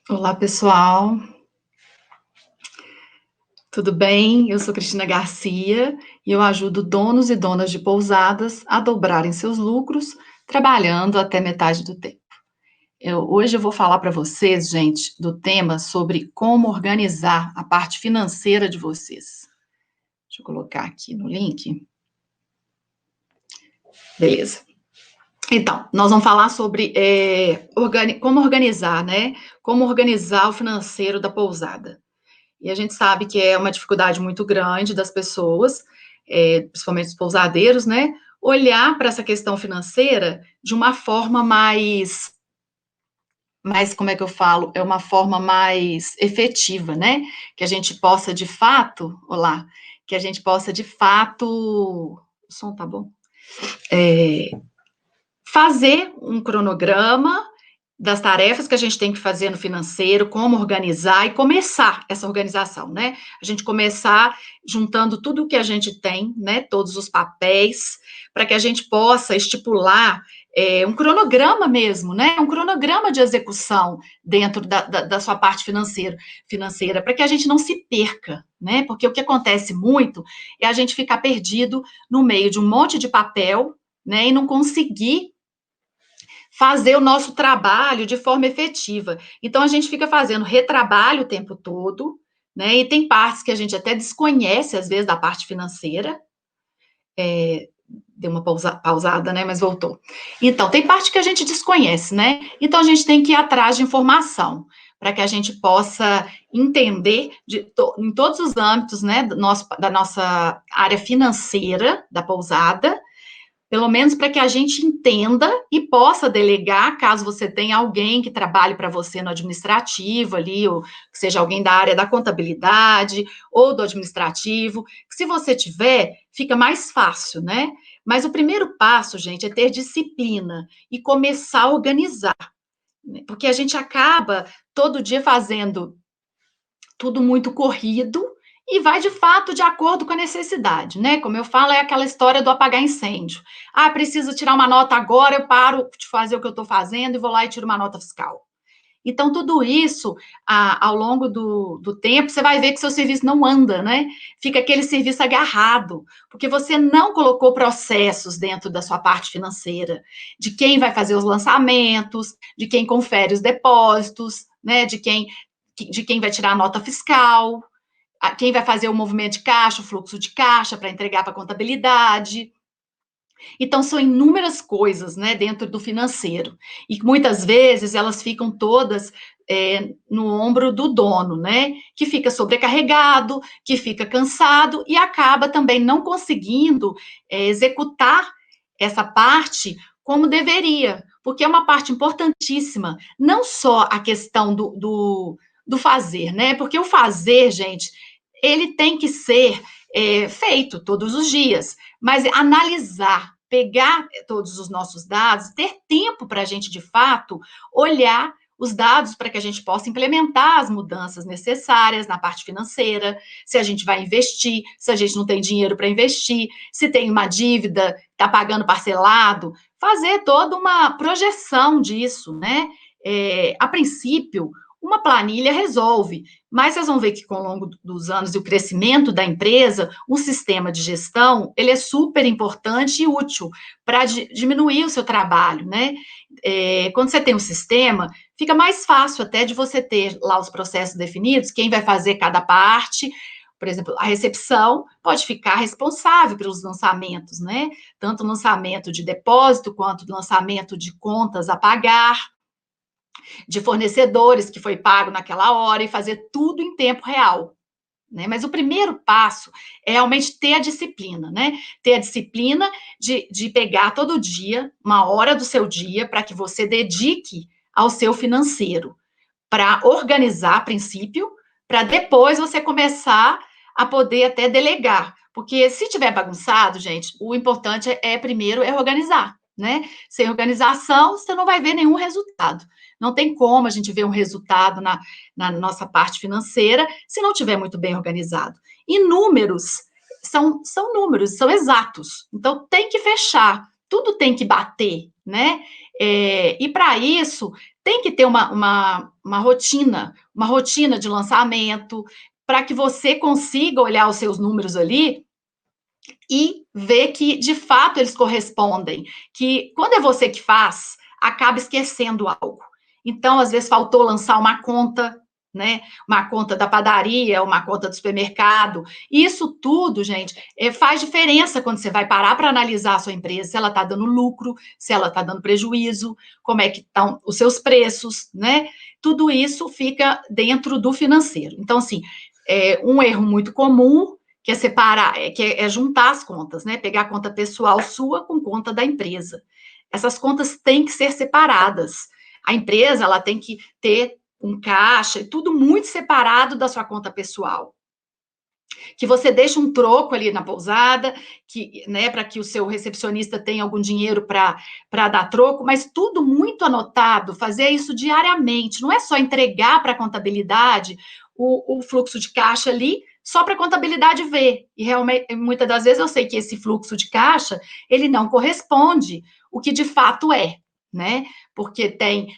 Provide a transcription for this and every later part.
Olá, pessoal. Tudo bem? Eu sou Cristina Garcia e eu ajudo donos e donas de pousadas a dobrarem seus lucros trabalhando até metade do tempo. Hoje eu vou falar para vocês, gente, do tema sobre como organizar a parte financeira de vocês. Deixa eu colocar aqui no link. Beleza. Então, nós vamos falar sobre como organizar, né? Como organizar o financeiro da pousada. E a gente sabe que é uma dificuldade muito grande das pessoas, principalmente os pousadeiros, né? Olhar para essa questão financeira de uma forma como é que eu falo? É uma forma mais efetiva, né? Que a gente possa de fato, olá, que a gente possa de fato, o som tá bom? É, fazer um cronograma das tarefas que a gente tem que fazer no financeiro, como organizar e começar essa organização, né? A gente começar juntando tudo o que a gente tem, né? Todos os papéis, para que a gente possa estipular um cronograma mesmo, né? Um cronograma de execução dentro da sua parte financeira, para que a gente não se perca, né? Porque o que acontece muito é a gente ficar perdido no meio de um monte de papel, né? E não conseguir fazer o nosso trabalho de forma efetiva. Então, a gente fica fazendo retrabalho o tempo todo, né? E tem partes que a gente até desconhece, às vezes, da parte financeira. Deu uma pausada, né? Mas voltou. Então, tem parte que a gente desconhece, né? Então, a gente tem que ir atrás de informação para que a gente possa entender em todos os âmbitos, né, da nossa área financeira da pousada, pelo menos para que a gente entenda e possa delegar, caso você tenha alguém que trabalhe para você no administrativo ali, ou que seja alguém da área da contabilidade ou do administrativo. Se você tiver, fica mais fácil, né? Mas o primeiro passo, gente, é ter disciplina e começar a organizar, né? Porque a gente acaba todo dia fazendo tudo muito corrido e vai de fato de acordo com a necessidade, né? Como eu falo, é aquela história do apagar incêndio. Ah, preciso tirar uma nota agora, eu paro de fazer o que eu estou fazendo e vou lá e tiro uma nota fiscal. Então, tudo isso, ao longo do tempo, você vai ver que seu serviço não anda, né? Fica aquele serviço agarrado, porque você não colocou processos dentro da sua parte financeira, de quem vai fazer os lançamentos, de quem confere os depósitos, né? De quem vai tirar a nota fiscal, quem vai fazer o movimento de caixa, o fluxo de caixa para entregar para a contabilidade. Então, são inúmeras coisas, né, dentro do financeiro. E muitas vezes elas ficam todas no ombro do dono, né, que fica sobrecarregado, que fica cansado e acaba também não conseguindo executar essa parte como deveria, porque é uma parte importantíssima, não só a questão do fazer, né, porque o fazer, gente, ele tem que ser feito todos os dias, mas analisar, pegar todos os nossos dados, ter tempo para a gente, de fato, olhar os dados para que a gente possa implementar as mudanças necessárias na parte financeira, se a gente vai investir, se a gente não tem dinheiro para investir, se tem uma dívida, está pagando parcelado, fazer toda uma projeção disso, né? A princípio, uma planilha resolve, mas vocês vão ver que com o longo dos anos e o crescimento da empresa, um sistema de gestão, ele é super importante e útil para diminuir o seu trabalho, né? Quando você tem um sistema, fica mais fácil até de você ter lá os processos definidos, quem vai fazer cada parte. Por exemplo, a recepção pode ficar responsável pelos lançamentos, né? Tanto o lançamento de depósito quanto o lançamento de contas a pagar, de fornecedores que foi pago naquela hora e fazer tudo em tempo real. Né? Mas o primeiro passo é realmente ter a disciplina, né? Ter a disciplina de pegar todo dia, uma hora do seu dia, para que você dedique ao seu financeiro, para organizar a princípio, para depois você começar a poder até delegar. Porque se tiver bagunçado, gente, o importante primeiro organizar, né? Sem organização, você não vai ver nenhum resultado. Não tem como a gente ver um resultado na nossa parte financeira se não tiver muito bem organizado. E números são números, são exatos. Então, tem que fechar, tudo tem que bater, né? E para isso, tem que ter uma rotina de lançamento, para que você consiga olhar os seus números ali e ver que, de fato, eles correspondem. Que, quando é você que faz, acaba esquecendo algo. Então, às vezes, faltou lançar uma conta, né? Uma conta da padaria, uma conta do supermercado. Isso tudo, gente, faz diferença quando você vai parar para analisar a sua empresa, se ela está dando lucro, se ela está dando prejuízo, como é que estão os seus preços, né? Tudo isso fica dentro do financeiro. Então, assim, um erro muito comum que é separar, que é juntar as contas, né? Pegar a conta pessoal sua com conta da empresa. Essas contas têm que ser separadas. A empresa, ela tem que ter um caixa, e tudo muito separado da sua conta pessoal. Que você deixe um troco ali na pousada, né, para que o seu recepcionista tenha algum dinheiro para dar troco, mas tudo muito anotado, fazer isso diariamente. Não é só entregar para a contabilidade o fluxo de caixa ali, só para a contabilidade ver. E realmente, muitas das vezes eu sei que esse fluxo de caixa, ele não corresponde o que de fato é, né? Porque tem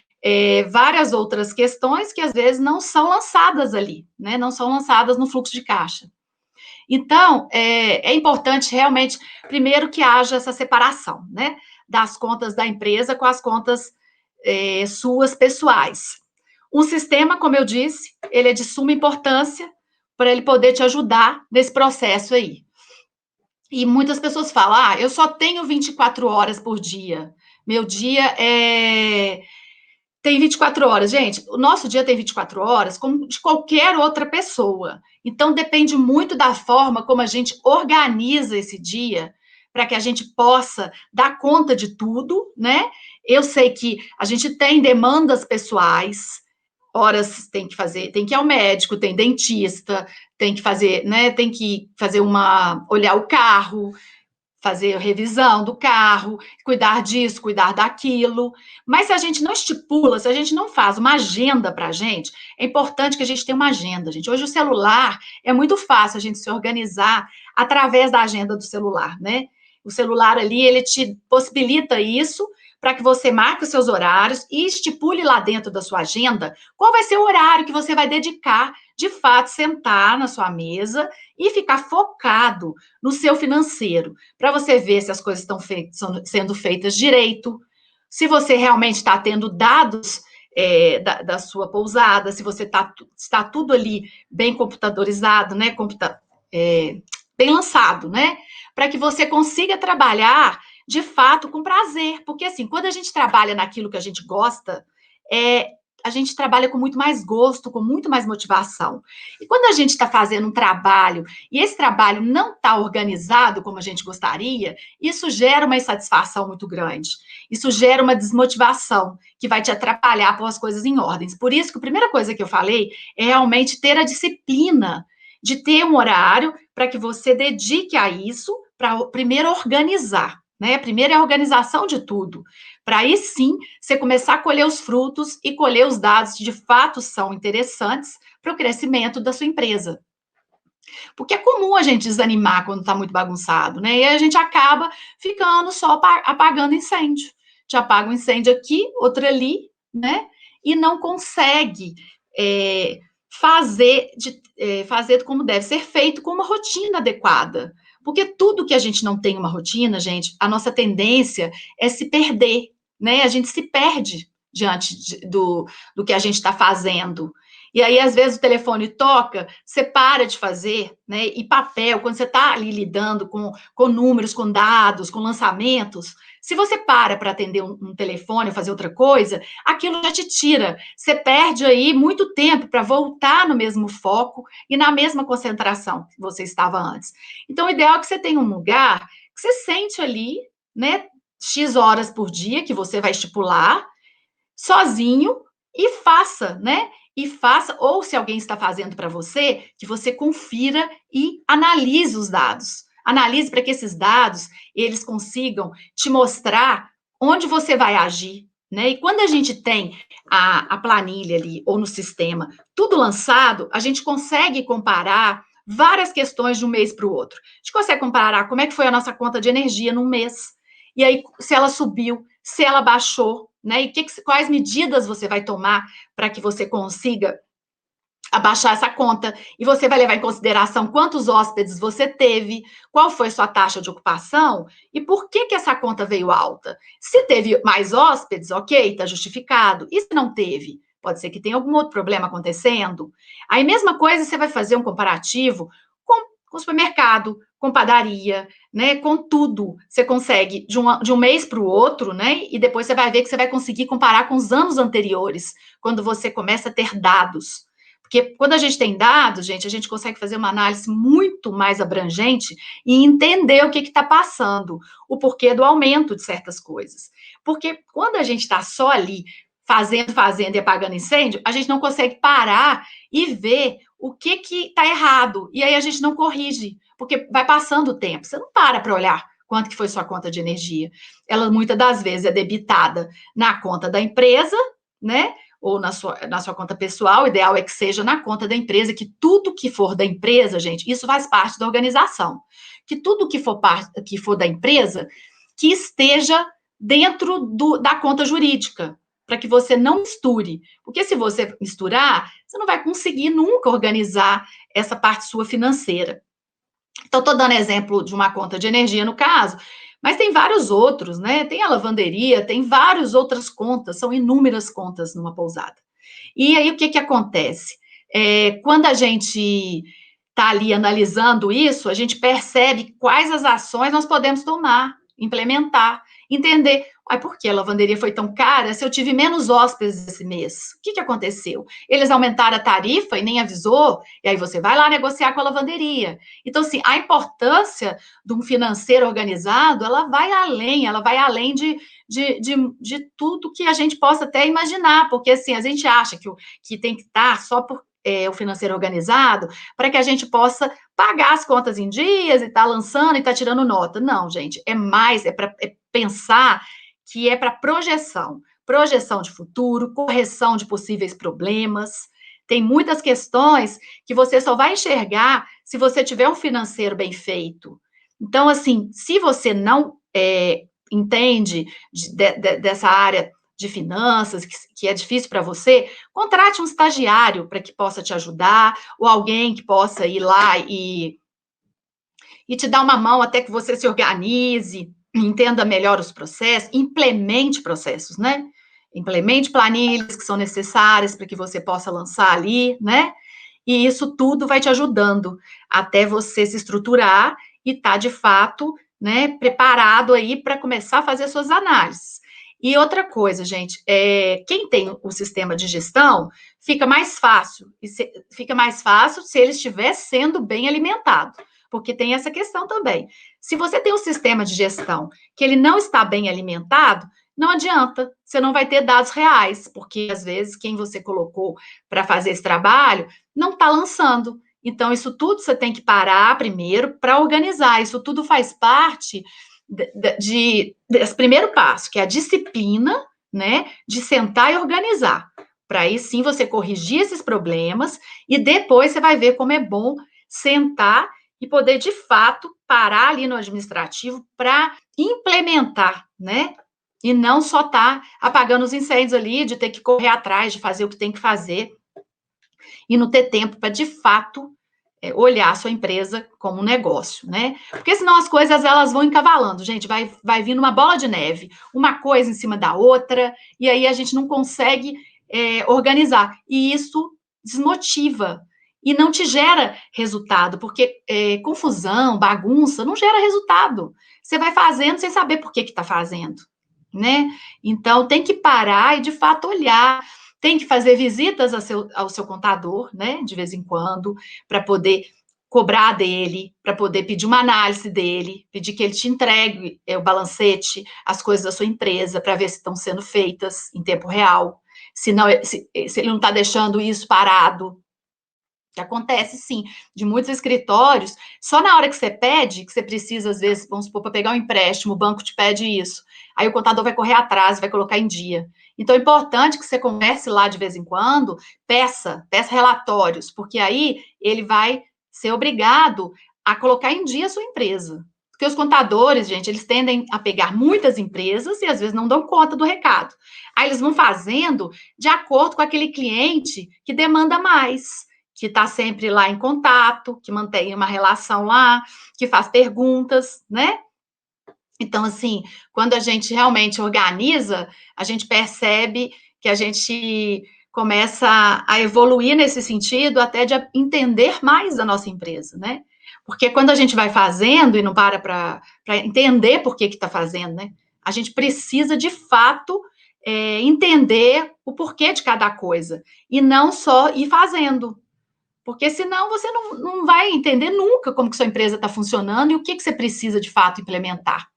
várias outras questões que às vezes não são lançadas ali, né? Não são lançadas no fluxo de caixa. Então, é importante realmente, primeiro, que haja essa separação, né? Das contas da empresa com as contas suas pessoais. Um sistema, como eu disse, ele é de suma importância para ele poder te ajudar nesse processo aí. E muitas pessoas falam, eu só tenho 24 horas por dia. Meu dia tem 24 horas, gente. O nosso dia tem 24 horas, como de qualquer outra pessoa. Então, depende muito da forma como a gente organiza esse dia, para que a gente possa dar conta de tudo, né? Eu sei que a gente tem demandas pessoais, horas tem que fazer, tem que ir ao médico, tem dentista, tem que fazer, né? Tem que fazer olhar o carro, fazer revisão do carro, cuidar disso, cuidar daquilo. Mas se a gente não estipula, se a gente não faz uma agenda para a gente, é importante que a gente tenha uma agenda, gente. Hoje o celular é muito fácil a gente se organizar através da agenda do celular, né? O celular ali, ele te possibilita isso para que você marque os seus horários e estipule lá dentro da sua agenda qual vai ser o horário que você vai dedicar, de fato, sentar na sua mesa e ficar focado no seu financeiro, para você ver se as coisas estão sendo feitas direito, se você realmente está tendo dados da sua pousada, se você está tudo ali bem computadorizado, né? Bem lançado, né? Para que você consiga trabalhar de fato com prazer. Porque assim, quando a gente trabalha naquilo que a gente gosta, a gente trabalha com muito mais gosto, com muito mais motivação. E quando a gente está fazendo um trabalho e esse trabalho não está organizado como a gente gostaria, isso gera uma insatisfação muito grande. Isso gera uma desmotivação que vai te atrapalhar a pôr as coisas em ordens. Por isso que a primeira coisa que eu falei é realmente ter a disciplina de ter um horário para que você dedique a isso, para primeiro organizar. Né? Primeiro é a organização de tudo, para aí sim você começar a colher os frutos e colher os dados que de fato são interessantes para o crescimento da sua empresa. Porque é comum a gente desanimar quando está muito bagunçado, né? E a gente acaba ficando só apagando incêndio. Já apaga um incêndio aqui, outro ali, né? E não consegue fazer como deve ser feito com uma rotina adequada. Porque tudo que a gente não tem uma rotina, gente, a nossa tendência é se perder, né? A gente se perde diante do que a gente está fazendo. E aí, às vezes, o telefone toca, você para de fazer, né? E papel, quando você está ali lidando com números, com dados, com lançamentos, se você para atender um telefone ou fazer outra coisa, aquilo já te tira. Você perde aí muito tempo para voltar no mesmo foco e na mesma concentração que você estava antes. Então, o ideal é que você tenha um lugar que você sente ali, né? X horas por dia, que você vai estipular, sozinho, e faça, né? E faça, ou se alguém está fazendo para você, que você confira e analise os dados. Analise para que esses dados, eles consigam te mostrar onde você vai agir, né? E quando a gente tem a planilha ali, ou no sistema, tudo lançado, a gente consegue comparar várias questões de um mês para o outro. A gente consegue comparar como é que foi a nossa conta de energia num mês, e aí se ela subiu, se ela baixou, né? E quais medidas você vai tomar para que você consiga abaixar essa conta, e você vai levar em consideração quantos hóspedes você teve, qual foi sua taxa de ocupação e por que essa conta veio alta. Se teve mais hóspedes, ok, está justificado. E se não teve? Pode ser que tenha algum outro problema acontecendo. Aí, mesma coisa, você vai fazer um comparativo com supermercado, com padaria, né, com tudo. Você consegue de um mês para o outro, né, e depois você vai ver que você vai conseguir comparar com os anos anteriores, quando você começa a ter dados. Porque quando a gente tem dados, gente, a gente consegue fazer uma análise muito mais abrangente e entender o que está passando, o porquê do aumento de certas coisas. Porque quando a gente está só ali fazendo e apagando incêndio, a gente não consegue parar e ver o que está errado. E aí a gente não corrige, porque vai passando o tempo. Você não para olhar quanto que foi sua conta de energia. Ela, muitas das vezes, é debitada na conta da empresa, né? Ou na sua conta pessoal, o ideal é que seja na conta da empresa, que tudo que for da empresa, gente, isso faz parte da organização. Que tudo que for da empresa, que esteja dentro da conta jurídica, para que você não misture. Porque se você misturar, você não vai conseguir nunca organizar essa parte sua financeira. Então, estou dando exemplo de uma conta de energia, no caso, mas tem vários outros, né? Tem a lavanderia, tem várias outras contas, são inúmeras contas numa pousada. E aí, o que acontece? Quando a gente está ali analisando isso, a gente percebe quais as ações nós podemos tomar, implementar, entender. Por que a lavanderia foi tão cara se eu tive menos hóspedes esse mês? O que aconteceu? Eles aumentaram a tarifa e nem avisou, e aí você vai lá negociar com a lavanderia. Então, assim, a importância de um financeiro organizado, ela vai além de tudo que a gente possa até imaginar, porque, assim, a gente acha que tem que estar só por o financeiro organizado, para que a gente possa pagar as contas em dias e tá lançando e tá tirando nota. Não, gente, é para pensar que é para projeção de futuro, correção de possíveis problemas. Tem muitas questões que você só vai enxergar se você tiver um financeiro bem feito. Então, assim, se você não entende dessa área de finanças, que é difícil para você, contrate um estagiário para que possa te ajudar, ou alguém que possa ir lá e te dar uma mão até que você se organize, entenda melhor os processos, implemente processos, né? Implemente planilhas que são necessárias para que você possa lançar ali, né? E isso tudo vai te ajudando até você se estruturar e estar, de fato, né, preparado aí para começar a fazer suas análises. E outra coisa, gente, quem tem o sistema de gestão, fica mais fácil se ele estiver sendo bem alimentado, porque tem essa questão também. Se você tem um sistema de gestão que ele não está bem alimentado, não adianta, você não vai ter dados reais, porque às vezes quem você colocou para fazer esse trabalho não está lançando. Então, isso tudo você tem que parar primeiro para organizar. Isso tudo faz parte desse primeiro passo, que é a disciplina, né, de sentar e organizar. Para aí sim você corrigir esses problemas e depois você vai ver como é bom sentar e poder, de fato, parar ali no administrativo para implementar, né? E não só estar apagando os incêndios ali, de ter que correr atrás, de fazer o que tem que fazer e não ter tempo para, de fato, olhar a sua empresa como um negócio, né? Porque senão as coisas elas vão encavalando, gente, vai vindo uma bola de neve, uma coisa em cima da outra, e aí a gente não consegue organizar. E isso desmotiva e não te gera resultado, porque confusão, bagunça, não gera resultado. Você vai fazendo sem saber por que está fazendo, né? Então, tem que parar e, de fato, olhar. Tem que fazer visitas ao seu contador, né, de vez em quando, para poder cobrar dele, para poder pedir uma análise dele, pedir que ele te entregue o balancete, as coisas da sua empresa, para ver se estão sendo feitas em tempo real, se ele não está deixando isso parado. Que acontece, sim, de muitos escritórios, só na hora que você pede, que você precisa, às vezes, vamos supor, para pegar um empréstimo, o banco te pede isso, aí o contador vai correr atrás, vai colocar em dia. Então, é importante que você converse lá de vez em quando, peça relatórios, porque aí ele vai ser obrigado a colocar em dia a sua empresa. Porque os contadores, gente, eles tendem a pegar muitas empresas e às vezes não dão conta do recado. Aí eles vão fazendo de acordo com aquele cliente que demanda mais, que está sempre lá em contato, que mantém uma relação lá, que faz perguntas, né? Então, assim, quando a gente realmente organiza, a gente percebe que a gente começa a evoluir nesse sentido, até de entender mais da nossa empresa, né? Porque quando a gente vai fazendo e não para entender por que está fazendo, né? A gente precisa, de fato, entender o porquê de cada coisa, e não só ir fazendo. Porque senão você não vai entender nunca como que sua empresa está funcionando e o que você precisa, de fato, implementar.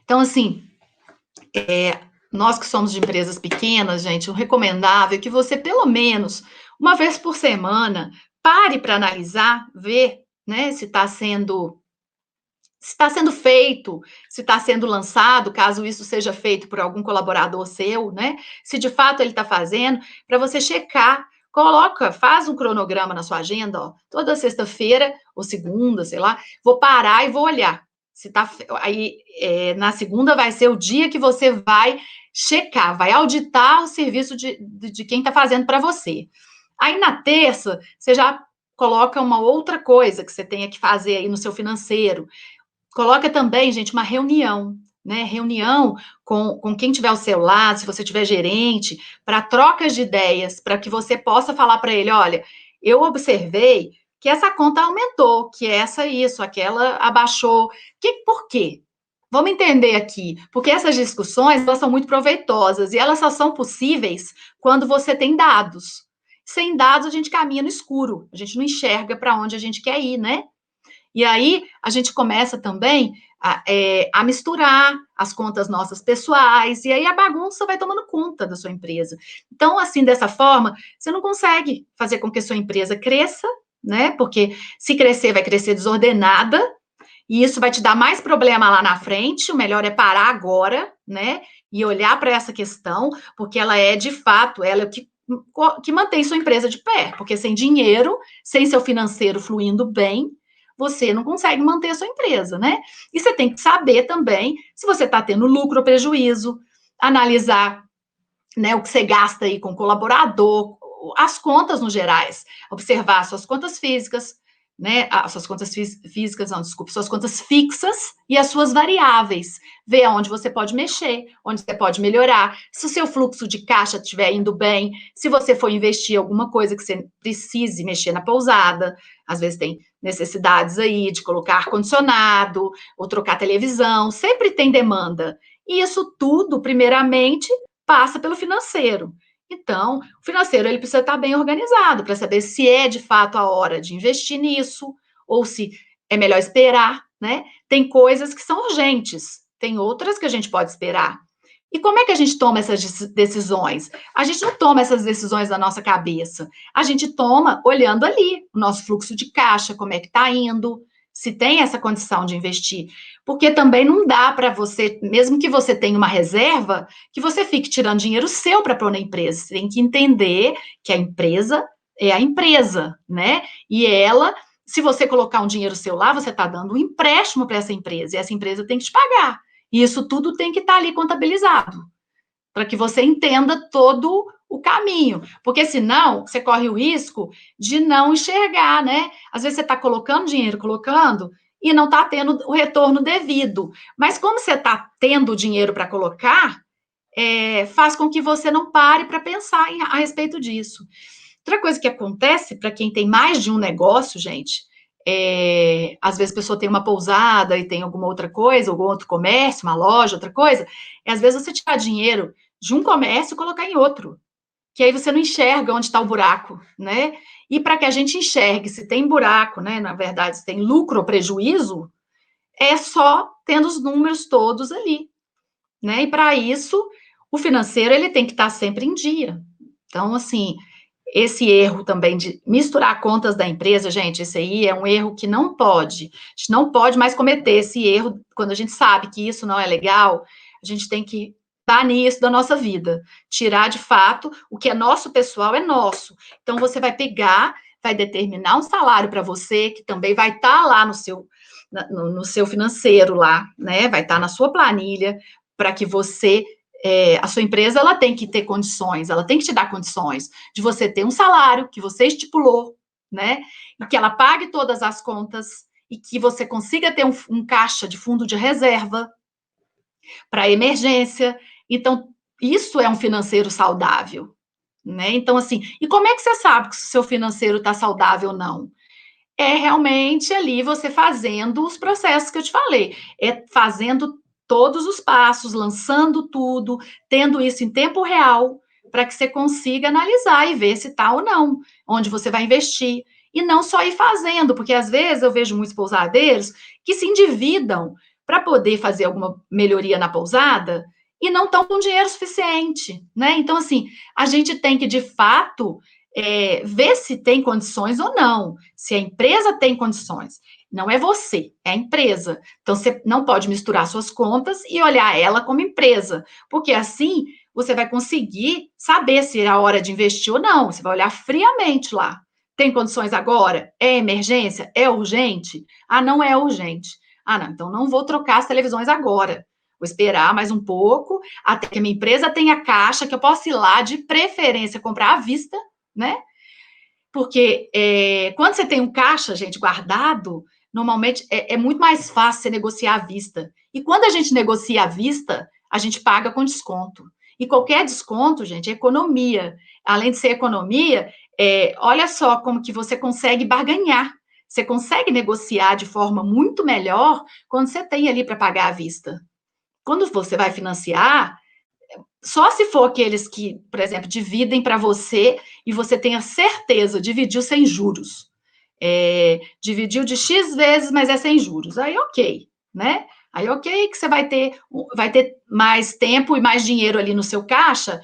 Então, assim, nós que somos de empresas pequenas, gente, o recomendável é que você, pelo menos, uma vez por semana, pare para analisar, ver, né, se está sendo feito, se está sendo lançado, caso isso seja feito por algum colaborador seu, né? Se de fato ele está fazendo, para você checar, faz um cronograma na sua agenda, ó, toda sexta-feira ou segunda, sei lá, vou parar e vou olhar. Se tá, aí, na segunda vai ser o dia que você vai checar, vai auditar o serviço de quem está fazendo para você. Aí na terça, você já coloca uma outra coisa que você tenha que fazer aí no seu financeiro. Coloca também, gente, uma reunião, né? Reunião com quem tiver o celular, se você tiver gerente, para trocas de ideias, para que você possa falar para ele: olha, eu observei que essa conta aumentou, que essa isso, aquela abaixou. Por quê? Vamos entender aqui, porque essas discussões elas são muito proveitosas e elas só são possíveis quando você tem dados. Sem dados, a gente caminha no escuro, a gente não enxerga para onde a gente quer ir, né? E aí a gente começa também a misturar as contas nossas pessoais, e aí a bagunça vai tomando conta da sua empresa. Então, assim, dessa forma, você não consegue fazer com que a sua empresa cresça, né? Porque se crescer, vai crescer desordenada, e isso vai te dar mais problema lá na frente. O melhor é parar agora, né? E olhar para essa questão, porque ela é, de fato, ela é o que mantém sua empresa de pé. Porque sem dinheiro, sem seu financeiro fluindo bem, você não consegue manter a sua empresa, né? E você tem que saber também se você está tendo lucro ou prejuízo, analisar, né, o que você gasta aí com colaborador, as contas no gerais, observar suas contas físicas, né, suas contas físicas, não, desculpe, suas contas fixas e as suas variáveis, ver aonde você pode mexer, onde você pode melhorar, se o seu fluxo de caixa estiver indo bem, se você for investir em alguma coisa que você precise mexer na pousada, às vezes tem necessidades aí de colocar ar-condicionado, ou trocar televisão, sempre tem demanda, e isso tudo, primeiramente, passa pelo financeiro. Então, o financeiro ele precisa estar bem organizado para saber se é de fato a hora de investir nisso ou se é melhor esperar, né? Tem coisas que são urgentes, tem outras que a gente pode esperar. E como é que a gente toma essas decisões? A gente não toma essas decisões na nossa cabeça. A gente toma olhando ali o nosso fluxo de caixa, como é que está indo, se tem essa condição de investir. Porque também não dá para você, mesmo que você tenha uma reserva, que você fique tirando dinheiro seu para pôr na empresa. Você tem que entender que a empresa é a empresa, né? E ela, se você colocar um dinheiro seu lá, você está dando um empréstimo para essa empresa, e essa empresa tem que te pagar. E isso tudo tem que estar ali contabilizado, para que você entenda todo o caminho. Porque senão, você corre o risco de não enxergar, né? Às vezes você está colocando dinheiro, e não está tendo o retorno devido. Mas como você está tendo dinheiro para colocar, faz com que você não pare para pensar a respeito disso. Outra coisa que acontece para quem tem mais de um negócio, gente, às vezes a pessoa tem uma pousada e tem alguma outra coisa, algum outro comércio, uma loja, outra coisa, às vezes você tirar dinheiro de um comércio e colocar em outro, que aí você não enxerga onde está o buraco, né? E para que a gente enxergue se tem buraco, né? Na verdade, se tem lucro ou prejuízo, é só tendo os números todos ali, né? E para isso, o financeiro ele tem que estar sempre em dia. Então, assim, esse erro também de misturar contas da empresa, gente, esse aí é um erro que não pode. A gente não pode mais cometer esse erro quando a gente sabe que isso não é legal. A gente tem que banir isso da nossa vida. Tirar de fato o que é nosso pessoal é nosso. Então você vai pegar, vai determinar um salário para você, que também vai estar lá no seu financeiro lá, né? Vai estar na sua planilha, para que você, a sua empresa, ela tem que ter condições, ela tem que te dar condições de você ter um salário que você estipulou, né? E que ela pague todas as contas e que você consiga ter um caixa de fundo de reserva para emergência. Então, isso é um financeiro saudável, né? Então, assim, e como é que você sabe que o seu financeiro está saudável ou não? É realmente ali você fazendo os processos que eu te falei, é fazendo todos os passos, lançando tudo, tendo isso em tempo real, para que você consiga analisar e ver se está ou não, onde você vai investir. E não só ir fazendo, porque às vezes eu vejo muitos pousadeiros que se endividam para poder fazer alguma melhoria na pousada e não estão com dinheiro suficiente, né? Então, assim, a gente tem que, de fato, ver se tem condições ou não, se a empresa tem condições. Não é você, é a empresa. Então, você não pode misturar suas contas e olhar ela como empresa, porque assim você vai conseguir saber se é a hora de investir ou não. Você vai olhar friamente lá. Tem condições agora? É emergência? É urgente? Ah, não é urgente. Ah, não, então não vou trocar as televisões agora. Vou esperar mais um pouco, até que a minha empresa tenha caixa, que eu possa ir lá, de preferência, comprar à vista, né? Porque quando você tem um caixa, gente, guardado, normalmente é muito mais fácil você negociar à vista. E quando a gente negocia à vista, a gente paga com desconto. E qualquer desconto, gente, é economia. Além de ser economia, olha só como que você consegue barganhar. Você consegue negociar de forma muito melhor quando você tem ali para pagar à vista. Quando você vai financiar, só se for aqueles que, por exemplo, dividem para você e você tenha certeza, dividiu sem juros. Dividiu de X vezes, mas é sem juros. Aí, ok, né? Aí, ok, que você vai ter mais tempo e mais dinheiro ali no seu caixa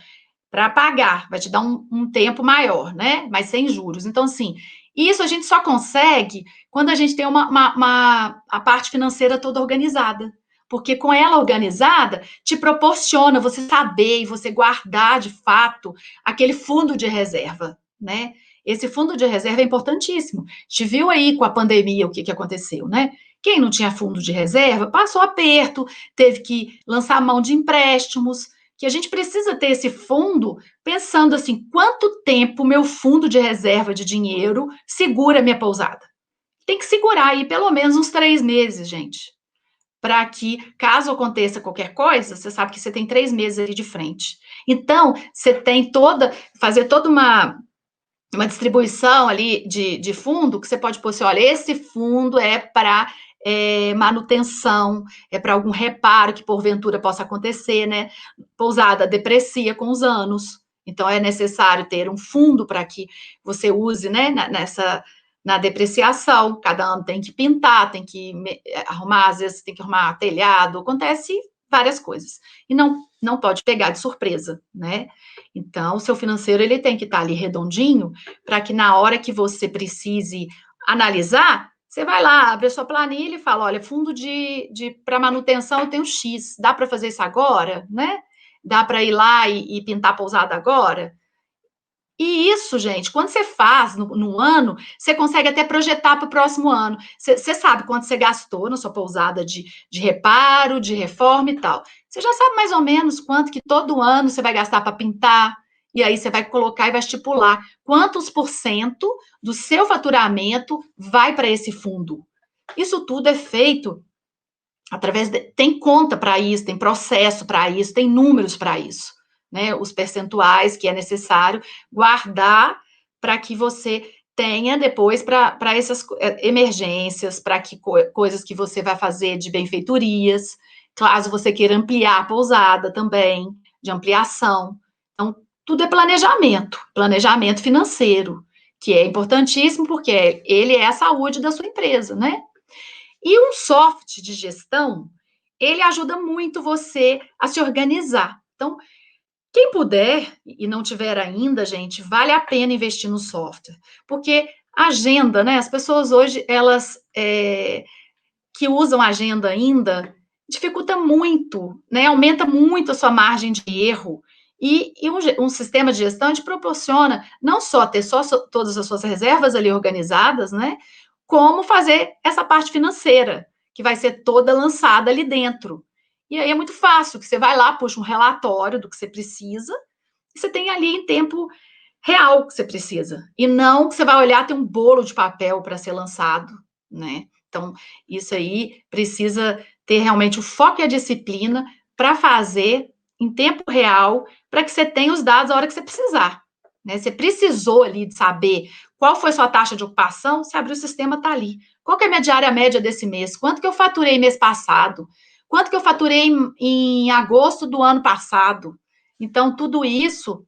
para pagar, vai te dar um tempo maior, né? Mas sem juros. Então, assim, isso a gente só consegue quando a gente tem a parte financeira toda organizada. Porque com ela organizada, te proporciona você saber e você guardar de fato aquele fundo de reserva, né? Esse fundo de reserva é importantíssimo. Te viu aí com a pandemia o que aconteceu, né? Quem não tinha fundo de reserva passou aperto, teve que lançar mão de empréstimos, que a gente precisa ter esse fundo pensando assim, quanto tempo meu fundo de reserva de dinheiro segura a minha pousada? Tem que segurar aí pelo menos uns 3 meses, gente, para que, caso aconteça qualquer coisa, você sabe que você tem 3 meses ali de frente. Então, você tem fazer toda uma distribuição ali de fundo, que você pode pôr assim, olha, esse fundo é para manutenção, é para algum reparo que porventura possa acontecer, né? Pousada deprecia com os anos, então é necessário ter um fundo para que você use, né, na depreciação. Cada ano tem que pintar, tem que arrumar, às vezes tem que arrumar telhado, acontece várias coisas. E não pode pegar de surpresa, né? Então, o seu financeiro ele tem que estar ali redondinho para que na hora que você precise analisar, você vai lá, abre a sua planilha e fala, olha, fundo para manutenção eu tenho X, dá para fazer isso agora, né? Dá para ir lá e pintar a pousada agora? E isso, gente, quando você faz no ano, você consegue até projetar para o próximo ano. Você sabe quanto você gastou na sua pousada de reparo, de reforma e tal. Você já sabe mais ou menos quanto que todo ano você vai gastar para pintar, e aí você vai colocar e vai estipular quantos por cento do seu faturamento vai para esse fundo. Isso tudo é feito através tem conta para isso, tem processo para isso, tem números para isso, né? Os percentuais que é necessário guardar para que você tenha depois para essas emergências, para que coisas que você vai fazer de benfeitorias, caso você queira ampliar a pousada também, de ampliação. Então, tudo é planejamento financeiro, que é importantíssimo porque ele é a saúde da sua empresa, né? E um software de gestão, ele ajuda muito você a se organizar. Então, quem puder e não tiver ainda, gente, vale a pena investir no software, porque agenda, né? As pessoas hoje, elas que usam agenda ainda, dificulta muito, né? Aumenta muito a sua margem de erro E um sistema de gestão te proporciona não só ter todas as suas reservas ali organizadas, né? Como fazer essa parte financeira, que vai ser toda lançada ali dentro. E aí é muito fácil, que você vai lá, puxa um relatório do que você precisa, e você tem ali em tempo real que você precisa. E não que você vai olhar, tem um bolo de papel para ser lançado, né? Então, isso aí precisa ter realmente o foco e a disciplina para fazer em tempo real, para que você tenha os dados a hora que você precisar. Né? Você precisou ali de saber qual foi sua taxa de ocupação, você abriu o sistema, está ali. Qual que é a minha diária média desse mês? Quanto que eu faturei mês passado? Quanto que eu faturei em agosto do ano passado? Então, tudo isso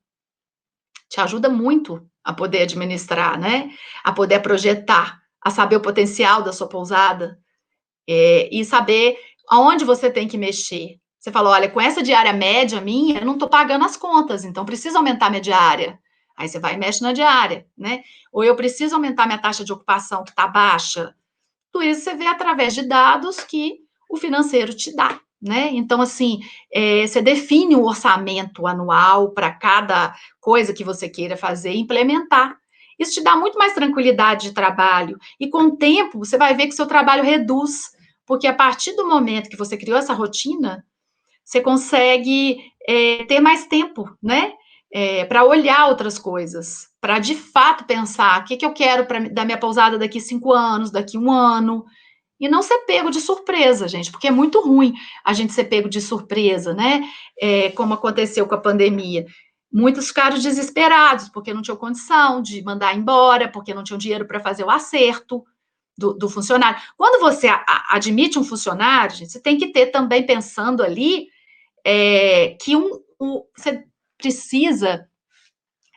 te ajuda muito a poder administrar, né? A poder projetar, a saber o potencial da sua pousada, e saber aonde você tem que mexer. Você falou, olha, com essa diária média minha, eu não estou pagando as contas, então preciso aumentar minha diária. Aí você vai e mexe na diária, né? Ou eu preciso aumentar minha taxa de ocupação, que está baixa. Tudo isso você vê através de dados que o financeiro te dá, né? Então, assim, você define o orçamento anual para cada coisa que você queira fazer e implementar. Isso te dá muito mais tranquilidade de trabalho. E com o tempo, você vai ver que seu trabalho reduz. Porque a partir do momento que você criou essa rotina, você consegue ter mais tempo, né? Para olhar outras coisas, para de fato pensar o que eu quero da minha pousada daqui 5 anos, daqui 1 ano, e não ser pego de surpresa, gente, porque é muito ruim a gente ser pego de surpresa, né? Como aconteceu com a pandemia. Muitos ficaram desesperados, porque não tinham condição de mandar embora, porque não tinham dinheiro para fazer o acerto do funcionário. Quando você admite um funcionário, gente, você tem que ter também pensando ali que você precisa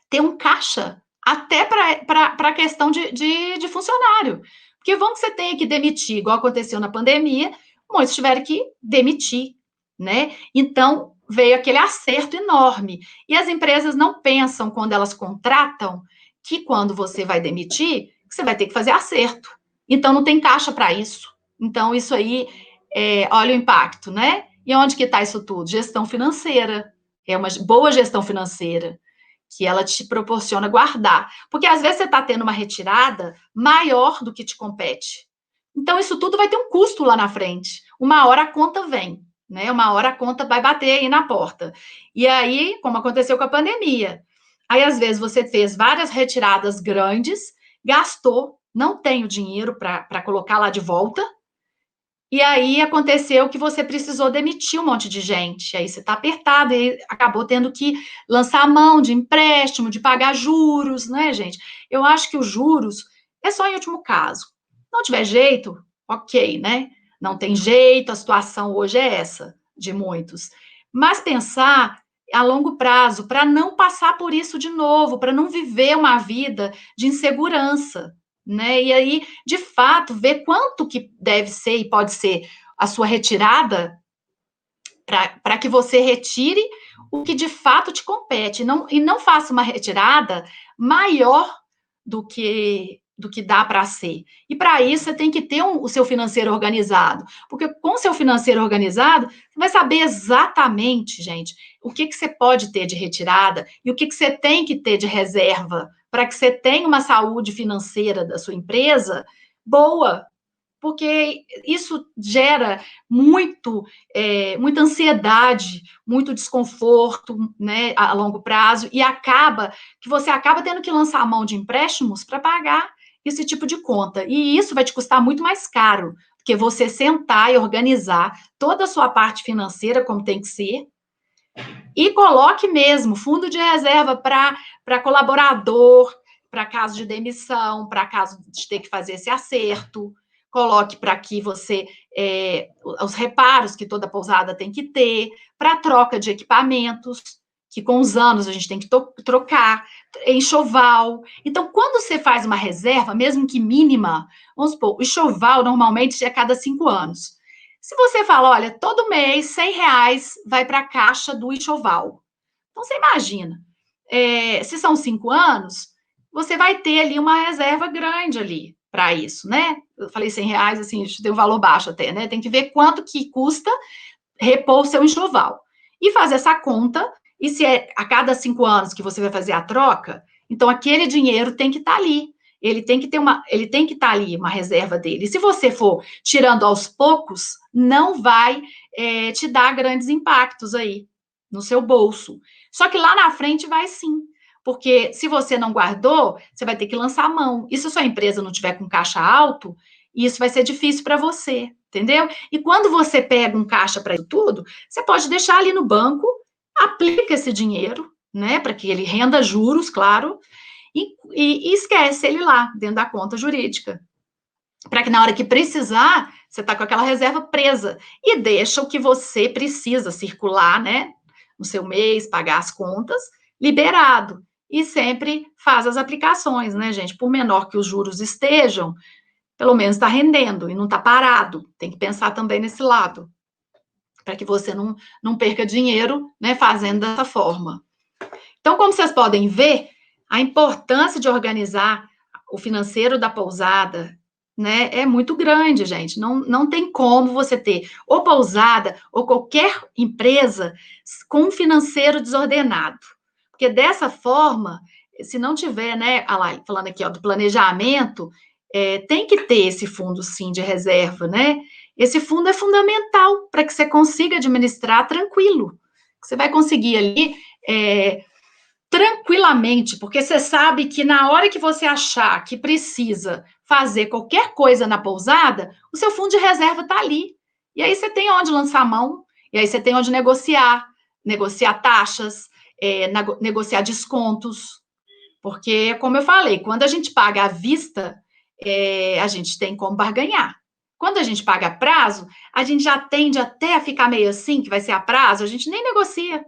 ter um caixa até para a questão de funcionário. Porque vão que você tenha que demitir, igual aconteceu na pandemia, muitos tiveram que demitir, né? Então, veio aquele acerto enorme. E as empresas não pensam, quando elas contratam, que quando você vai demitir, você vai ter que fazer acerto. Então, não tem caixa para isso. Então, isso aí, olha o impacto, né? E onde que está isso tudo? Gestão financeira. É uma boa gestão financeira que ela te proporciona guardar. Porque às vezes você está tendo uma retirada maior do que te compete. Então, isso tudo vai ter um custo lá na frente. Uma hora a conta vem, né? Uma hora a conta vai bater aí na porta. E aí, como aconteceu com a pandemia, aí às vezes você fez várias retiradas grandes, gastou, não tem o dinheiro para colocar lá de volta, e aí aconteceu que você precisou demitir um monte de gente. Aí você está apertado e acabou tendo que lançar a mão de empréstimo, de pagar juros, né, gente? Eu acho que os juros é só em último caso. Não tiver jeito, ok, né? Não tem jeito, a situação hoje é essa, de muitos. Mas pensar a longo prazo, para não passar por isso de novo, para não viver uma vida de insegurança, né? E aí, de fato, ver quanto que deve ser e pode ser a sua retirada para que você retire o que de fato te compete, e não faça uma retirada maior do que dá para ser. E para isso você tem que ter o seu financeiro organizado, porque com o seu financeiro organizado, você vai saber exatamente, gente, o que você pode ter de retirada e o que você tem que ter de reserva para que você tenha uma saúde financeira da sua empresa boa, porque isso gera muita ansiedade, muito desconforto, né, a longo prazo, e você acaba tendo que lançar a mão de empréstimos para pagar esse tipo de conta. E isso vai te custar muito mais caro, porque você sentar e organizar toda a sua parte financeira, como tem que ser, e coloque mesmo fundo de reserva para colaborador, para caso de demissão, para caso de ter que fazer esse acerto. Coloque para que você os reparos que toda pousada tem que ter, para troca de equipamentos, que com os anos a gente tem que trocar, enxoval. Então, quando você faz uma reserva, mesmo que mínima, vamos supor, o enxoval normalmente é a cada 5 anos. Se você fala, olha, todo mês R$ 100 vai para a caixa do enxoval. Então, você imagina, se são 5 anos, você vai ter ali uma reserva grande ali para isso, né? Eu falei R$ 100, assim, tem um valor baixo até, né? Tem que ver quanto que custa repor o seu enxoval. E fazer essa conta E se é a cada 5 anos que você vai fazer a troca, então aquele dinheiro tem que estar ali. Ele tem que estar ali, uma reserva dele. E se você for tirando aos poucos, não vai te dar grandes impactos aí no seu bolso. Só que lá na frente vai sim. Porque se você não guardou, você vai ter que lançar a mão. E se a sua empresa não tiver com caixa alto, isso vai ser difícil para você, entendeu? E quando você pega um caixa para isso tudo, você pode deixar ali no banco, aplica esse dinheiro, né, para que ele renda juros, claro, e esquece ele lá, dentro da conta jurídica. Para que na hora que precisar, você está com aquela reserva presa. E deixa o que você precisa circular, né? No seu mês, pagar as contas, liberado. E sempre faz as aplicações, né, gente? Por menor que os juros estejam, pelo menos está rendendo e não está parado. Tem que pensar também nesse lado. Para que você não perca dinheiro, né, fazendo dessa forma. Então, como vocês podem ver, a importância de organizar o financeiro da pousada, né, é muito grande, gente. Não tem como você ter ou pousada ou qualquer empresa com um financeiro desordenado. Porque dessa forma, se não tiver, né, falando aqui ó, do planejamento, tem que ter esse fundo, sim, de reserva, né? Esse fundo é fundamental para que você consiga administrar tranquilo. Você vai conseguir ali tranquilamente, porque você sabe que na hora que você achar que precisa fazer qualquer coisa na pousada, o seu fundo de reserva está ali. E aí você tem onde lançar a mão, e aí você tem onde negociar taxas, negociar descontos. Porque, como eu falei, quando a gente paga à vista, a gente tem como barganhar. Quando a gente paga a prazo, a gente já tende até a ficar meio assim, que vai ser a prazo, a gente nem negocia,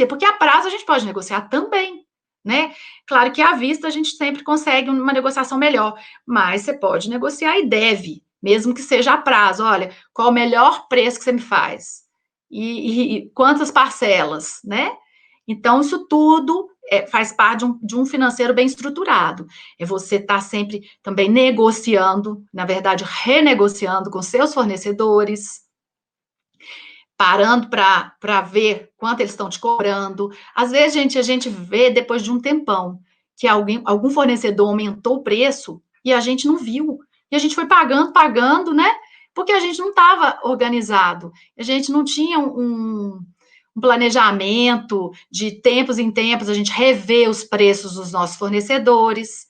porque a prazo a gente pode negociar também, né? Claro que à vista a gente sempre consegue uma negociação melhor, mas você pode negociar e deve, mesmo que seja a prazo. Olha, qual o melhor preço que você me faz? E quantas parcelas, né? Então, isso tudo faz parte de um financeiro bem estruturado. É você estar sempre também negociando, na verdade, renegociando com seus fornecedores, parando para ver quanto eles estão te cobrando. Às vezes, a gente vê depois de um tempão que algum fornecedor aumentou o preço e a gente não viu. E a gente foi pagando, né? Porque a gente não estava organizado. A gente não tinha um planejamento de tempos em tempos, a gente rever os preços dos nossos fornecedores.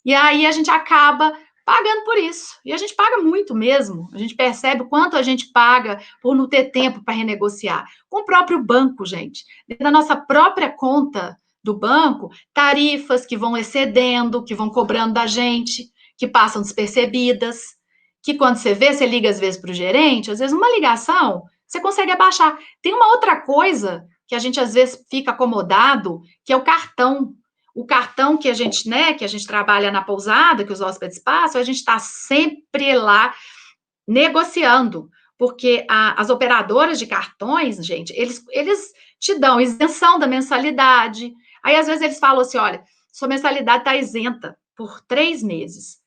E aí a gente acaba pagando por isso. E a gente paga muito mesmo. A gente percebe o quanto a gente paga por não ter tempo para renegociar. Com o próprio banco, gente. Dentro da nossa própria conta do banco, tarifas que vão excedendo, que vão cobrando da gente, que passam despercebidas, que quando você vê, você liga às vezes para o gerente, às vezes uma ligação, você consegue abaixar. Tem uma outra coisa que a gente às vezes fica acomodado, que é o cartão. O cartão que a gente, né, que a gente trabalha na pousada, que os hóspedes passam, a gente está sempre lá negociando, porque as operadoras de cartões, gente, eles te dão isenção da mensalidade. Aí, às vezes, eles falam assim: olha, sua mensalidade está isenta por 3 meses.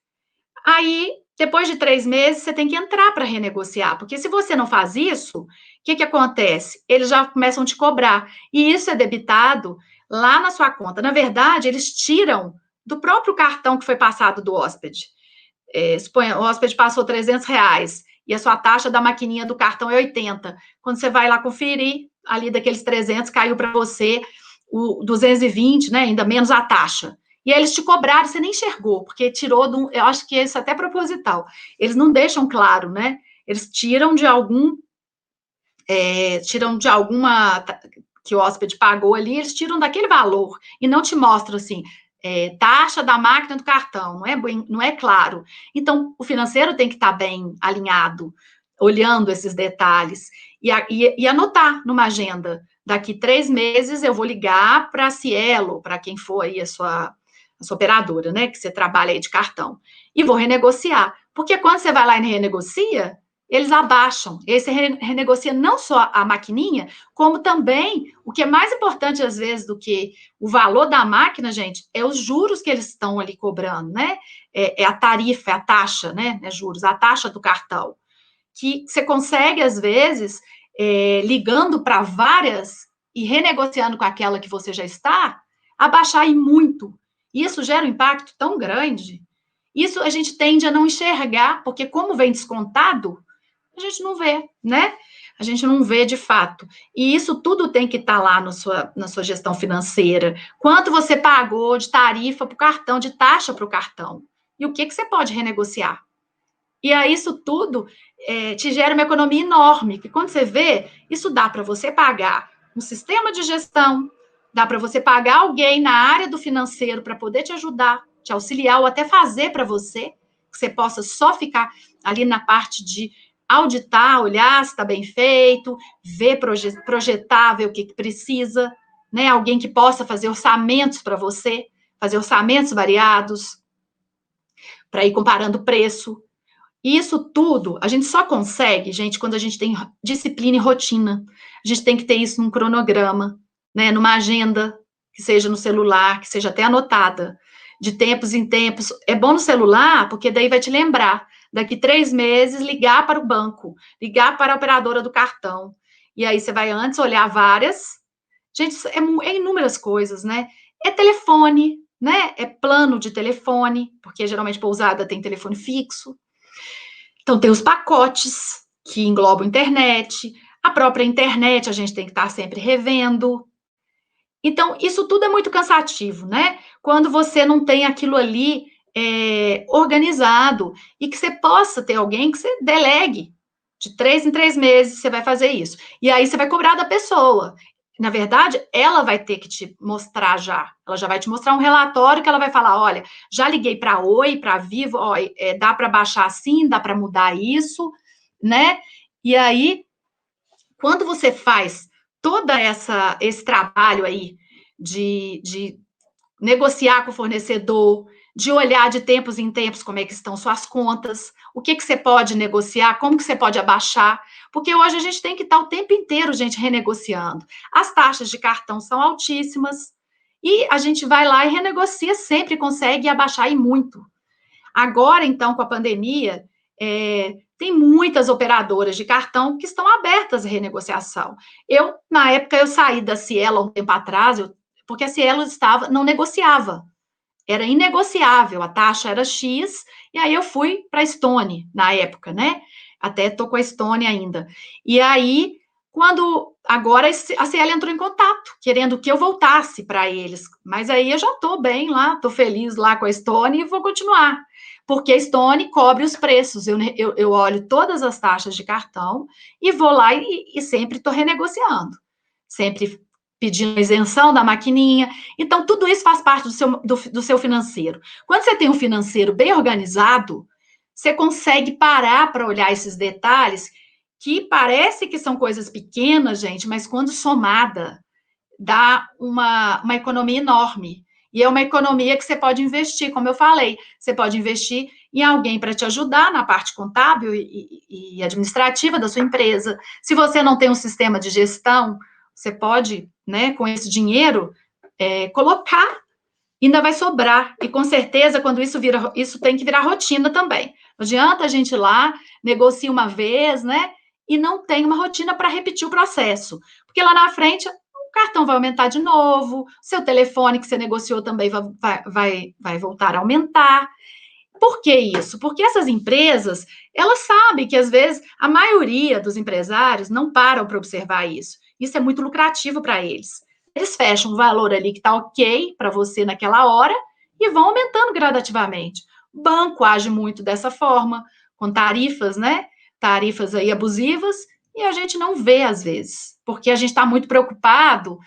Aí, depois de 3 meses, você tem que entrar para renegociar, porque se você não faz isso, o que acontece? Eles já começam a te cobrar, e isso é debitado lá na sua conta. Na verdade, eles tiram do próprio cartão que foi passado do hóspede. Suponha, o hóspede passou R$ 300 e a sua taxa da maquininha do cartão é 80. Quando você vai lá conferir, ali daqueles 300 caiu para você o 220, né? Ainda menos a taxa. E aí eles te cobraram, você nem enxergou, porque tirou eu acho que isso é até proposital. Eles não deixam claro, né? Eles tiram de alguma que o hóspede pagou ali, eles tiram daquele valor e não te mostram assim, taxa da máquina do cartão, não é claro. Então, o financeiro tem que estar bem alinhado, olhando esses detalhes e anotar numa agenda. Daqui 3 meses eu vou ligar para a Cielo, para quem for aí a sua operadora, né, que você trabalha aí de cartão, e vou renegociar. Porque quando você vai lá e renegocia, eles abaixam. E aí você renegocia não só a maquininha, como também, o que é mais importante às vezes do que o valor da máquina, gente, é os juros que eles estão ali cobrando, né? É a tarifa, é a taxa, né? É juros, a taxa do cartão. Que você consegue, às vezes, ligando para várias e renegociando com aquela que você já está, abaixar e muito. Isso gera um impacto tão grande. Isso a gente tende a não enxergar, porque como vem descontado, a gente não vê, né? A gente não vê de fato. E isso tudo tem que estar lá na sua gestão financeira. Quanto você pagou de tarifa para o cartão, de taxa para o cartão? E o que você pode renegociar? E aí, isso tudo te gera uma economia enorme, que quando você vê, isso dá para você pagar um sistema de gestão, dá para você pagar alguém na área do financeiro para poder te ajudar, te auxiliar, ou até fazer para você, que você possa só ficar ali na parte de auditar, olhar se está bem feito, ver, projetar, ver o que precisa, né? Alguém que possa fazer orçamentos para você, fazer orçamentos variados, para ir comparando preço. E isso tudo, a gente só consegue, gente, quando a gente tem disciplina e rotina. A gente tem que ter isso num cronograma, né, numa agenda, que seja no celular, que seja até anotada, de tempos em tempos. É bom no celular, porque daí vai te lembrar, daqui 3 meses, ligar para o banco, ligar para a operadora do cartão. E aí você vai antes olhar várias. Gente, é inúmeras coisas, né? É telefone, né? É plano de telefone, porque geralmente pousada tem telefone fixo. Então, tem os pacotes, que englobam internet, a própria internet a gente tem que estar sempre revendo. Então, isso tudo é muito cansativo, né? Quando você não tem aquilo ali organizado e que você possa ter alguém que você delegue. De 3 em 3 meses você vai fazer isso. E aí você vai cobrar da pessoa. Na verdade, ela vai ter que te mostrar já. Ela já vai te mostrar um relatório que ela vai falar: olha, já liguei para Oi, para Vivo, ó, dá para baixar assim, dá para mudar isso, né? E aí, quando você faz todo esse trabalho aí de negociar com o fornecedor, de olhar de tempos em tempos como é que estão suas contas, o que você pode negociar, como que você pode abaixar, porque hoje a gente tem que estar o tempo inteiro, gente, renegociando. As taxas de cartão são altíssimas e a gente vai lá e renegocia sempre, consegue abaixar e muito. Agora, então, com a pandemia, tem muitas operadoras de cartão que estão abertas à renegociação. Na época, eu saí da Cielo um tempo atrás, porque a Cielo não negociava. Era inegociável, a taxa era X, e aí eu fui para a Stone, na época, né? Até estou com a Stone ainda. E aí, agora a Cielo entrou em contato, querendo que eu voltasse para eles, mas aí eu já estou bem lá, estou feliz lá com a Stone e vou continuar, porque a Stone cobre os preços, eu olho todas as taxas de cartão e vou lá e sempre estou renegociando, sempre pedindo isenção da maquininha. Então, tudo isso faz parte do seu financeiro. Quando você tem um financeiro bem organizado, você consegue parar para olhar esses detalhes, que parece que são coisas pequenas, gente, mas quando somada, dá uma economia enorme. E é uma economia que você pode investir, como eu falei, você pode investir em alguém para te ajudar na parte contábil e administrativa da sua empresa. Se você não tem um sistema de gestão, você pode, né, com esse dinheiro, colocar, ainda vai sobrar. E com certeza, quando isso tem que virar rotina também. Não adianta a gente ir lá, negocia uma vez, né, e não tem uma rotina para repetir o processo. Porque lá na frente, o cartão vai aumentar de novo, seu telefone que você negociou também vai voltar a aumentar. Por que isso? Porque essas empresas, elas sabem que, às vezes, a maioria dos empresários não param para observar isso. Isso é muito lucrativo para eles. Eles fecham um valor ali que está ok para você naquela hora e vão aumentando gradativamente. O banco age muito dessa forma, com tarifas, né? Tarifas aí abusivas, e a gente não vê, às vezes, porque a gente está muito preocupado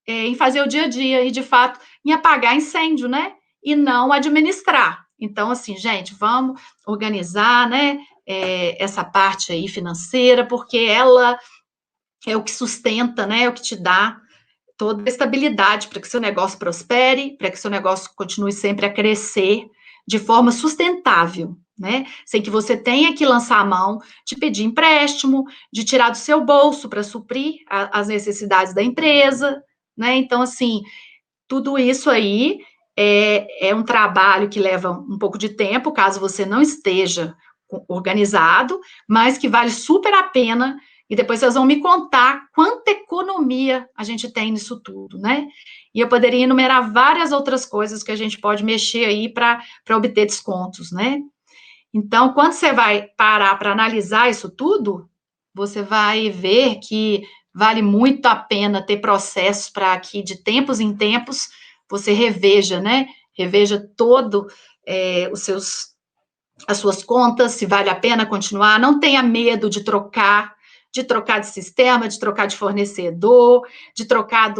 em fazer o dia a dia e, de fato, em apagar incêndio, né? E não administrar. Então, assim, gente, vamos organizar, né, essa parte aí financeira, porque ela é o que sustenta, né, é o que te dá toda a estabilidade para que seu negócio prospere, para que seu negócio continue sempre a crescer de forma sustentável, né? Sem que você tenha que lançar a mão de pedir empréstimo, de tirar do seu bolso para suprir as necessidades da empresa, né? Então, assim, tudo isso aí é um trabalho que leva um pouco de tempo, caso você não esteja organizado, mas que vale super a pena E depois vocês vão me contar quanta economia a gente tem nisso tudo, né? E eu poderia enumerar várias outras coisas que a gente pode mexer aí para obter descontos, né? Então, quando você vai parar para analisar isso tudo, você vai ver que vale muito a pena ter processos para que, de tempos em tempos, você reveja, né? Reveja todo as suas contas, se vale a pena continuar. Não tenha medo de trocar de sistema, de trocar de fornecedor, de trocar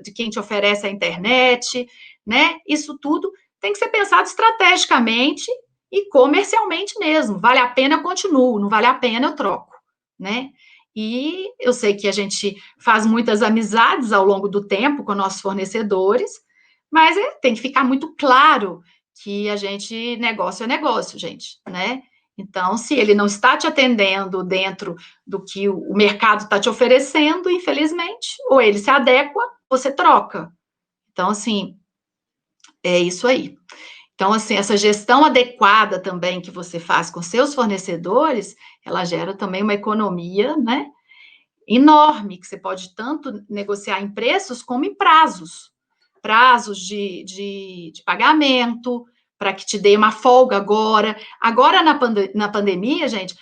de quem te oferece a internet, né? Isso tudo tem que ser pensado estrategicamente e comercialmente mesmo. Vale a pena, eu continuo. Não vale a pena, eu troco, né? E eu sei que a gente faz muitas amizades ao longo do tempo com nossos fornecedores, mas tem que ficar muito claro que a gente, negócio é negócio, gente, né? Então, se ele não está te atendendo dentro do que o mercado está te oferecendo, infelizmente, ou ele se adequa, você troca. Então, assim, é isso aí. Então, assim, essa gestão adequada também que você faz com seus fornecedores, ela gera também uma economia, né, enorme, que você pode tanto negociar em preços como em prazos. Prazos de pagamento, para que te dê uma folga agora. Agora, na pandemia, gente,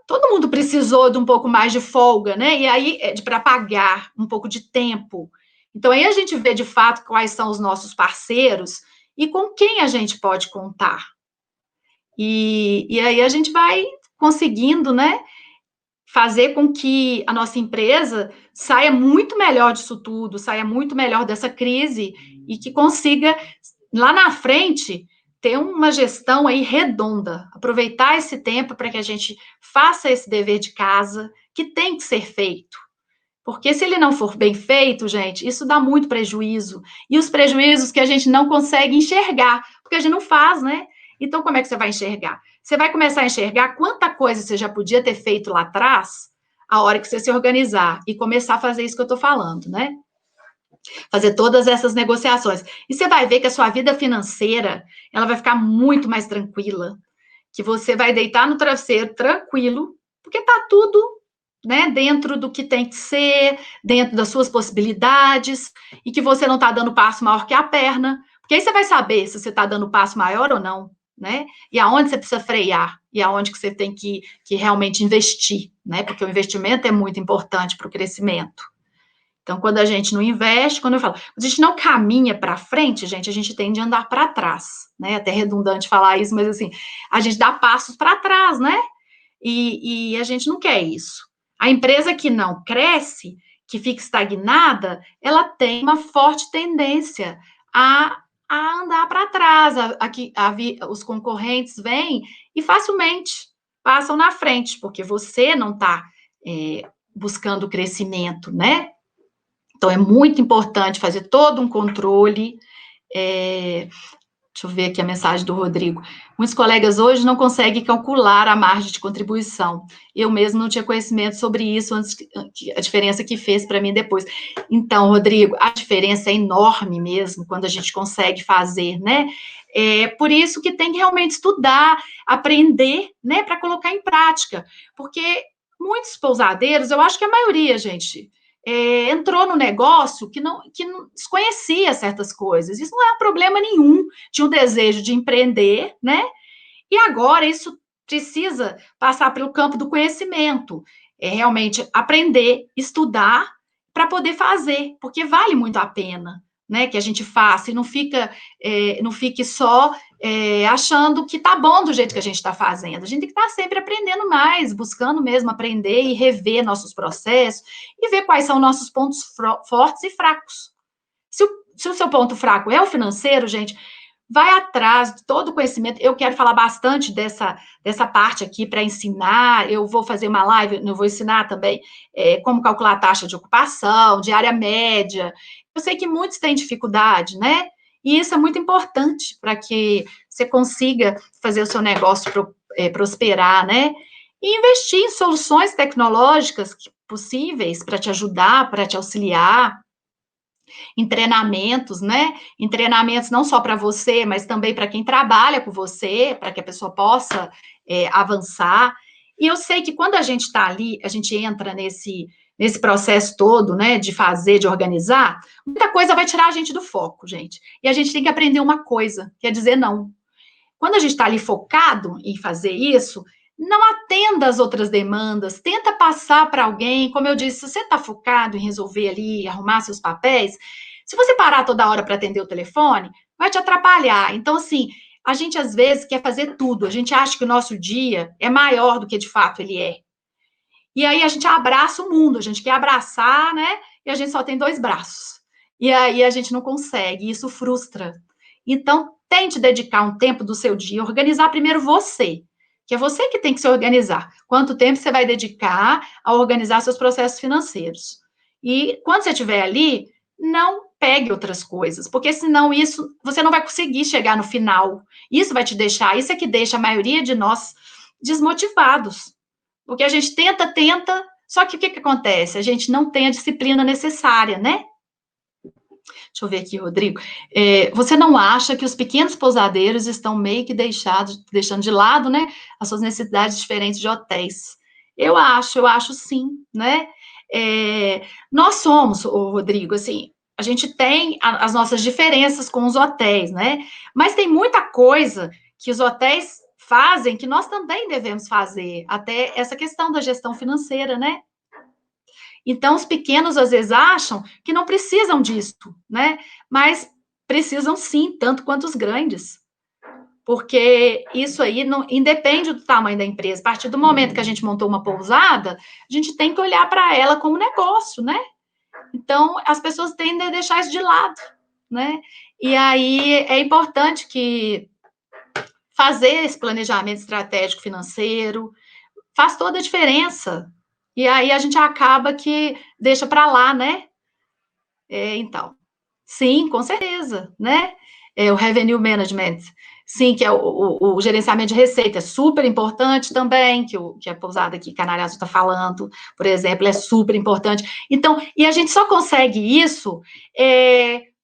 todo mundo precisou de um pouco mais de folga, né? E aí, para pagar um pouco de tempo. Então, aí a gente vê, de fato, quais são os nossos parceiros e com quem a gente pode contar. E aí a gente vai conseguindo, né, fazer com que a nossa empresa saia muito melhor disso tudo, saia muito melhor dessa crise e que consiga, lá na frente, ter uma gestão aí redonda, aproveitar esse tempo para que a gente faça esse dever de casa que tem que ser feito. Porque se ele não for bem feito, gente, isso dá muito prejuízo. E os prejuízos que a gente não consegue enxergar, porque a gente não faz, né? Então, como é que você vai enxergar? Você vai começar a enxergar quanta coisa você já podia ter feito lá atrás, a hora que você se organizar e começar a fazer isso que eu estou falando, né? Fazer todas essas negociações. E você vai ver que a sua vida financeira, ela vai ficar muito mais tranquila, que você vai deitar no travesseiro tranquilo, porque tá tudo, né, dentro do que tem que ser, dentro das suas possibilidades, e que você não está dando passo maior que a perna, porque aí você vai saber se você está dando passo maior ou não, né? E aonde você precisa frear, e aonde que você tem que realmente investir, né? Porque o investimento é muito importante para o crescimento. Então, quando a gente não investe, quando eu falo, quando a gente não caminha para frente, gente, a gente tende a andar para trás, né? Até redundante falar isso, mas assim, a gente dá passos para trás, né? E a gente não quer isso. A empresa que não cresce, que fica estagnada, ela tem uma forte tendência a andar para trás, os concorrentes vêm e facilmente passam na frente, porque você não está buscando crescimento, né? Então, é muito importante fazer todo um controle. Deixa eu ver aqui a mensagem do Rodrigo. Muitos colegas hoje não conseguem calcular a margem de contribuição. Eu mesmo não tinha conhecimento sobre isso antes, a diferença que fez para mim depois. Então, Rodrigo, a diferença é enorme mesmo quando a gente consegue fazer, né? É por isso que tem que realmente estudar, aprender, né, para colocar em prática. Porque muitos pousadeiros, eu acho que a maioria, gente, entrou no negócio que não desconhecia certas coisas. Isso não é um problema nenhum de um desejo de empreender, né? E agora isso precisa passar pelo campo do conhecimento, realmente aprender, estudar para poder fazer, porque vale muito a pena, né? Que a gente faça e não fique só achando que tá bom do jeito que a gente está fazendo. A gente tem que estar sempre aprendendo mais, buscando mesmo aprender e rever nossos processos e ver quais são nossos pontos fortes e fracos. Se o seu ponto fraco é o financeiro, gente, vai atrás de todo o conhecimento. Eu quero falar bastante dessa parte aqui para ensinar. Eu vou fazer uma live, eu vou ensinar também como calcular a taxa de ocupação, diária média. Eu sei que muitos têm dificuldade, né? E isso é muito importante para que você consiga fazer o seu negócio prosperar, né? E investir em soluções tecnológicas possíveis para te ajudar, para te auxiliar em treinamentos, né? Em treinamentos não só para você, mas também para quem trabalha com você, para que a pessoa possa avançar. E eu sei que quando a gente está ali, a gente entra nesse processo todo, né, de fazer, de organizar, muita coisa vai tirar a gente do foco, gente. E a gente tem que aprender uma coisa, que é dizer não. Quando a gente está ali focado em fazer isso, não atenda as outras demandas, tenta passar para alguém. Como eu disse, se você está focado em resolver ali, arrumar seus papéis, se você parar toda hora para atender o telefone, vai te atrapalhar. Então, assim, a gente às vezes quer fazer tudo, a gente acha que o nosso dia é maior do que de fato ele é. E aí a gente abraça o mundo, a gente quer abraçar, né? E a gente só tem 2 braços. E aí a gente não consegue, e isso frustra. Então, tente dedicar um tempo do seu dia, organizar primeiro você, que é você que tem que se organizar. Quanto tempo você vai dedicar a organizar seus processos financeiros? E quando você estiver ali, não pegue outras coisas, porque senão isso você não vai conseguir chegar no final. Isso vai te deixar, isso é que deixa a maioria de nós desmotivados. Porque a gente tenta, só que o que acontece? A gente não tem a disciplina necessária, né? Deixa eu ver aqui, Rodrigo. Você não acha que os pequenos pousadeiros estão meio que deixando de lado, né, as suas necessidades diferentes de hotéis? Eu acho sim, né? Nós somos, Rodrigo, assim, a gente tem as nossas diferenças com os hotéis, né? Mas tem muita coisa que os hotéis fazem que nós também devemos fazer, até essa questão da gestão financeira, né? Então, os pequenos às vezes acham que não precisam disso, né? Mas precisam sim, tanto quanto os grandes. Porque isso aí não independe do tamanho da empresa. A partir do momento que a gente montou uma pousada, a gente tem que olhar para ela como negócio, né? Então, as pessoas tendem a deixar isso de lado, né? E aí é importante que fazer esse planejamento estratégico financeiro faz toda a diferença. E aí a gente acaba que deixa para lá, né? Então, sim, com certeza, né? O revenue management, sim, que é o gerenciamento de receita, é super importante também, que a pousada aqui, Canalha está falando, por exemplo, é super importante. Então, e a gente só consegue isso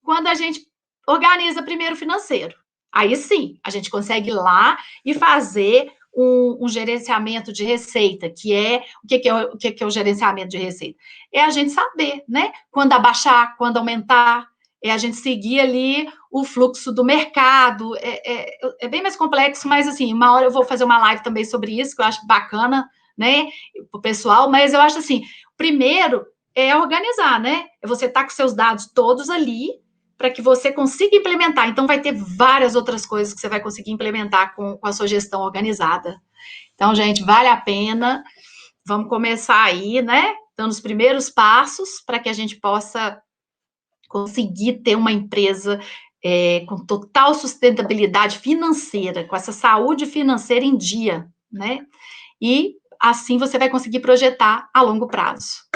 quando a gente organiza primeiro o financeiro. Aí sim, a gente consegue ir lá e fazer um gerenciamento de receita, que é o que é o gerenciamento de receita? É a gente saber, né? Quando abaixar, quando aumentar, é a gente seguir ali o fluxo do mercado. É bem mais complexo, mas assim, uma hora eu vou fazer uma live também sobre isso, que eu acho bacana, né, para o pessoal, mas eu acho assim, primeiro é organizar, né? É você estar com seus dados todos ali para que você consiga implementar. Então, vai ter várias outras coisas que você vai conseguir implementar com a sua gestão organizada. Então, gente, vale a pena. Vamos começar aí, né? Dando os primeiros passos para que a gente possa conseguir ter uma empresa com total sustentabilidade financeira, com essa saúde financeira em dia, né? E assim você vai conseguir projetar a longo prazo.